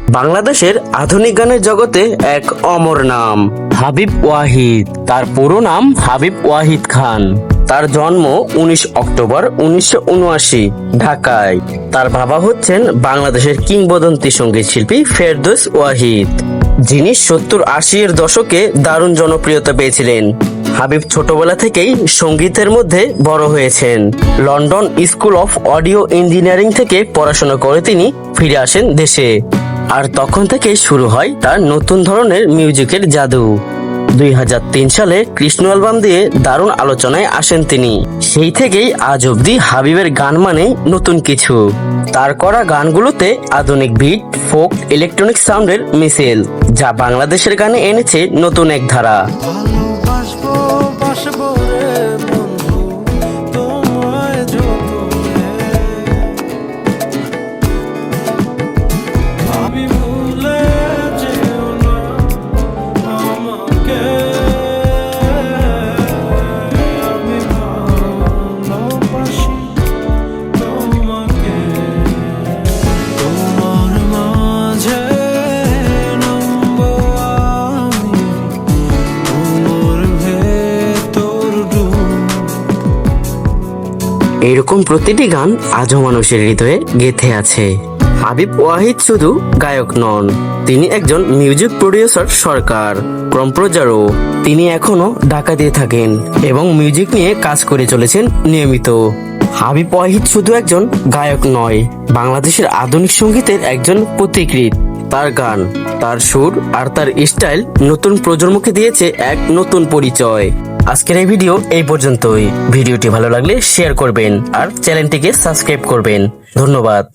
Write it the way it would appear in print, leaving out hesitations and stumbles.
বাংলাদেশের আধুনিক গানের জগতে এক অমর নাম হাবিব ওয়াহিদ। তার পুরো নাম হাবিব ওয়াহিদ খান। তার জন্ম 19 অক্টোবর 1979 ঢাকায়। তার বাবা হচ্ছেন বাংলাদেশের কিংবদন্তি সঙ্গীত শিল্পী ফেরদৌস ওয়াহিদ, যিনি 70-80 এর দশকে দারুণ জনপ্রিয়তা পেয়েছিলেন। হাবিব ছোটবেলা থেকেই সঙ্গীতের মধ্যে বড় হয়েছেন। London school of audio engineering থেকে পড়াশোনা করে তিনি ফিরে আসেন দেশে। আর তখন থেকে শুরু হয় তার নতুন ধরনের মিউজিকের জাদু। 2003 সালে কৃষ্ণ অ্যালবাম দিয়ে দারুণ আলোচনায় আসেন তিনি। সেই থেকেই আজ অব্দি হাবিবের গান মানে নতুন কিছু। তার করা গানগুলোতে আধুনিক বিট, ফোক, ইলেকট্রনিক সাউন্ডের মিশেল, যা বাংলাদেশের গানে এনেছে নতুন এক ধারা। এরকম প্রতিটি গান আজও মানুষের হৃদয়ে গেঁথে আছে। হাবিব ওয়াহিদ শুধু গায়ক নন, তিনি একজন মিউজিক প্রডিউসার, সরকার কম্পোজারও। তিনি এখনো ঢাকা দিয়ে থাকেন এবং মিউজিক নিয়ে কাজ করে চলেছেন নিয়মিত। হাবিব ওয়াহিদ শুধু একজন গায়ক নয়, বাংলাদেশের আধুনিক সঙ্গীতের একজন পথিকৃৎ। তার গান, তার সুর আর তার স্টাইল নতুন প্রজন্মকে দিয়েছে এক নতুন পরিচয়। আজকের এই ভিডিও এই পর্যন্তই। ভিডিওটি ভালো লাগলে শেয়ার করবেন আর চ্যানেলটিকে সাবস্ক্রাইব করবেন। ধন্যবাদ।